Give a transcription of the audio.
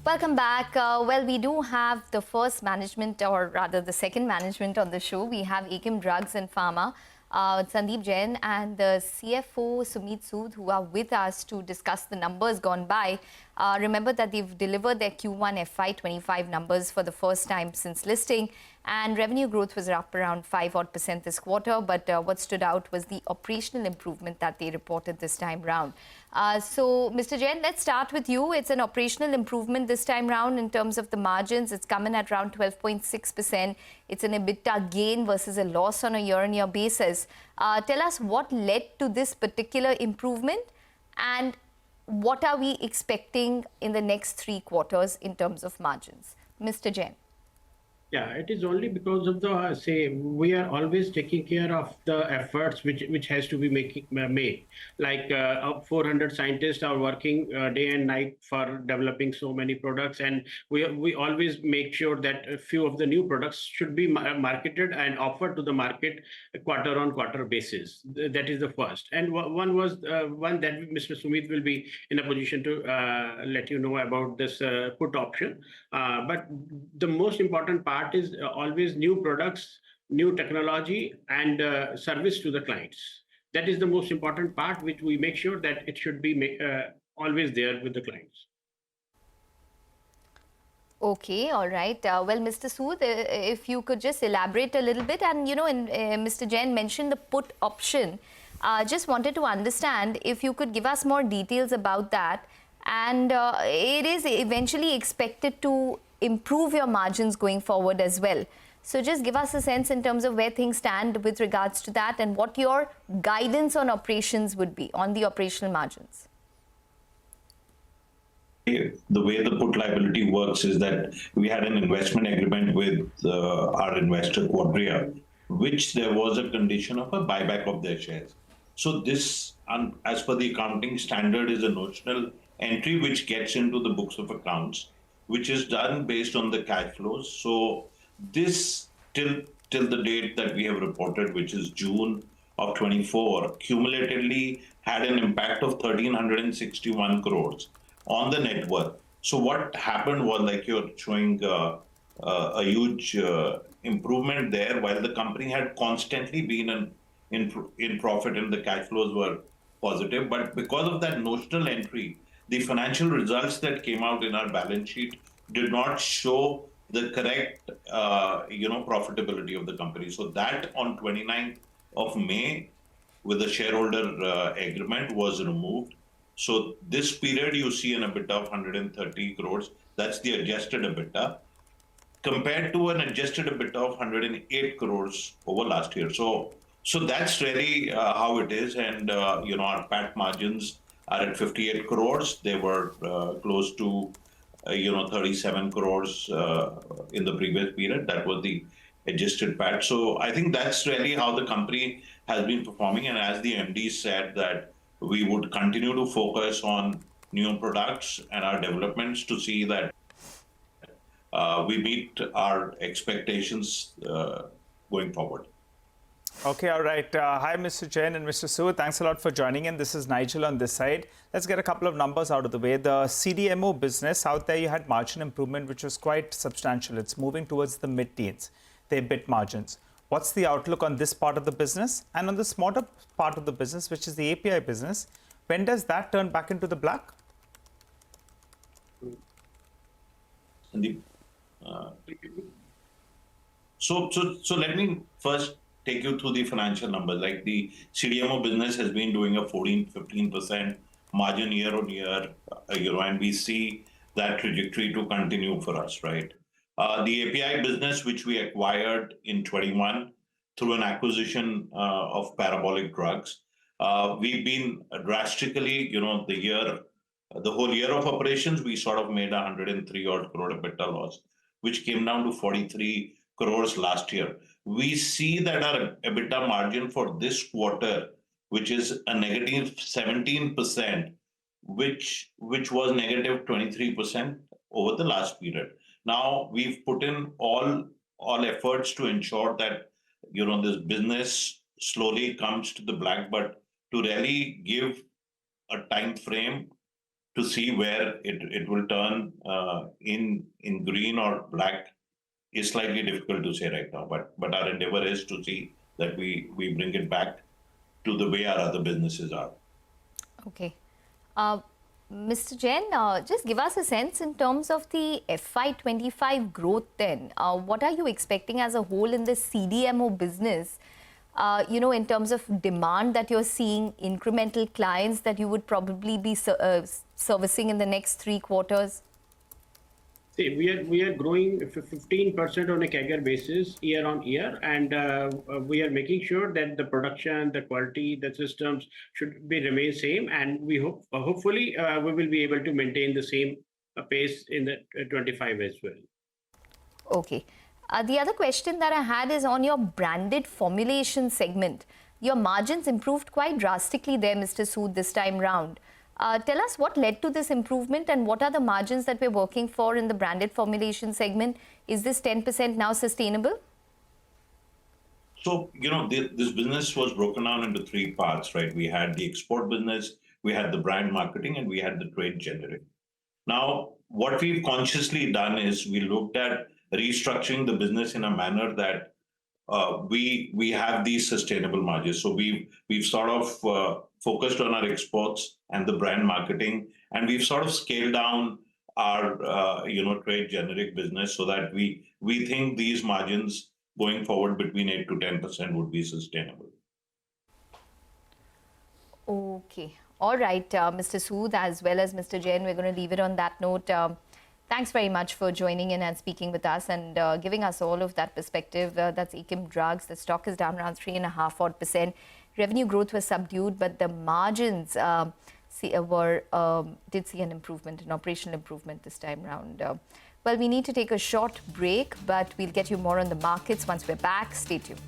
Welcome back. Well, we do have the first management, or rather the second management on the show. We have Akums Drugs and Pharma, Sandeep Jain and the CFO Sumeet Sood, who are with us to discuss the numbers gone by. Remember that they've delivered their Q1 FY25 numbers for the first time since listing, and revenue growth was up around 5% this quarter. But what stood out was the operational improvement that they reported this time round. So, Mr. Jain, let's start with you. It's an operational improvement this time round in terms of the margins. It's come in at around 12.6%. It's an EBITDA gain versus a loss on a year-on-year basis. Tell us what led to this particular improvement and what are we expecting in the next 3 quarters in terms of margins? Mr. Jain. Yeah, it is only because of the we are always taking care of the efforts which has to be made. Like 400 scientists are working day and night for developing so many products, and we always make sure that a few of the new products should be marketed and offered to the market quarter on quarter basis. That is the first, and one was one that Mr. Sumeet will be in a position to let you know about this put option. But the most important part is always new products, new technology, and service to the clients. That is the most important part, which we make sure that it should be always there with the clients. Okay, all right. Well, Mr. Sood, if you could just elaborate a little bit, and Mr. Jain mentioned the put option. Just wanted to understand if you could give us more details about that. And it is eventually expected to improve your margins going forward as well. So just give us a sense in terms of where things stand with regards to that and what your guidance on operations would be on the operational margins. The way the put liability works is that we had an investment agreement with our investor Quadria, which there was a condition of a buyback of their shares. So this, as per the accounting standard, is a notional entry which gets into the books of accounts, which is done based on the cash flows. So this till the date that we have reported, which is June of 24, cumulatively had an impact of 1,361 crores on the net worth. So what happened was, like you're showing a huge improvement there, while the company had constantly been in profit and the cash flows were positive. But because of that notional entry, the financial results that came out in our balance sheet did not show the correct, profitability of the company. So that on 29th of May, with the shareholder agreement, was removed. So this period, you see an EBITDA of 130 crores. That's the adjusted EBITDA, compared to an adjusted EBITDA of 108 crores over last year. So that's really how it is. And, our PAT margins are at 58 crores. They were close to, 37 crores in the previous period. That was the adjusted PAT. So I think that's really how the company has been performing. And as the MD said, that we would continue to focus on new products and our developments to see that we meet our expectations going forward. Okay, all right. Hi, Mr. Jain and Mr. Sood. Thanks a lot for joining in. This is Nigel on this side. Let's get a couple of numbers out of the way. The Cdmo business, out there you had margin improvement, which was quite substantial. It's moving towards the mid-teens, the EBIT margins. What's the outlook on this part of the business? And on the smaller part of the business, which is the API business, when does that turn back into the black? Sandeep, so let me first take you through the financial numbers. Like the CDMO business has been doing a 15% margin year on year, and we see that trajectory to continue for us, right? The API business, which we acquired in 21 through an acquisition of Parabolic Drugs, we've been drastically, the whole year of operations, we sort of made 103 odd crore EBITDA loss, which came down to 43 crores last year. We see that our EBITDA margin for this quarter, which is a negative 17%, which was negative 23% over the last period. Now we've put in all efforts to ensure that this business slowly comes to the black, but to really give a time frame to see where it will turn in green or black is slightly difficult to say right now. But our endeavor is to see that we bring it back to the way our other businesses are. Okay. Mr. Jain, just give us a sense in terms of the FY25 growth then. What are you expecting as a whole in the CDMO business? In terms of demand that you're seeing, incremental clients that you would probably be servicing in the next 3 quarters? See, we are growing 15% on a CAGR basis year on year, and we are making sure that the production, the quality, the systems should be remain same, and we hopefully we will be able to maintain the same pace in the 25 as well. Okay. The other question that I had is on your branded formulation segment. Your margins improved quite drastically there, Mr. Sood, this time round. Tell us what led to this improvement and what are the margins that we're working for in the branded formulation segment? Is this 10% now sustainable? So, this business was broken down into 3 parts, right? We had the export business, we had the brand marketing, and we had the trade generic. Now, what we've consciously done is we looked at restructuring the business in a manner that we have these sustainable margins. So we've sort of focused on our exports and the brand marketing, and we've sort of scaled down our trade generic business so that we think these margins going forward between 8 to 10% would be sustainable. Okay. All right, Mr. Sood as well as Mr. Jain, we're going to leave it on that note. Thanks very much for joining in and speaking with us and giving us all of that perspective. That's Akums Drugs. The stock is down around 3.5%. Revenue growth was subdued, but the margins did see an improvement, an operational improvement this time round. Well, we need to take a short break, but we'll get you more on the markets once we're back. Stay tuned.